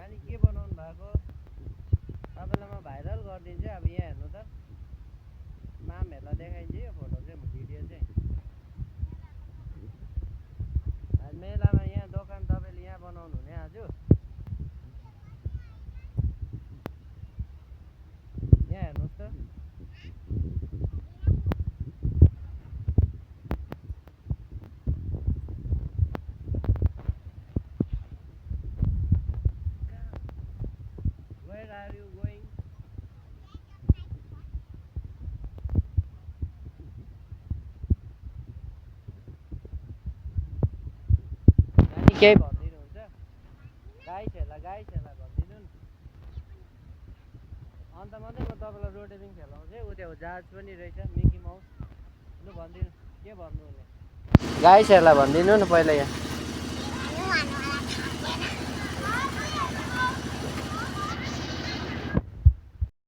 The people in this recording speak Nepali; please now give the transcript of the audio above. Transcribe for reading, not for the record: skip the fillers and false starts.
नानी के बनाउनु भएको तपाईँलाई म भाइरल गरिदिन्छु अब यहाँ हेर्नु त मामहरूलाई देखाइदिन्छु यो फोटो चाहिँ भिडियो चाहिँ आज मेलामा यहाँ दोकान तपाईँले यहाँ बनाउनु हुने आज यहाँ हेर्नुहोस् त Where are you going? नानी केही भनिदिनुहुन्छ गाई ठेला भनिदिनु नि अन्त मात्रै म तपाईँलाई रोटेरिङ खेलाउँछु उ त्यो जहाज पनि रहेछ मिकी माउस लु भनिदिनु के भन्नुहुने गाई ठेला भनिदिनु न पहिला यहाँ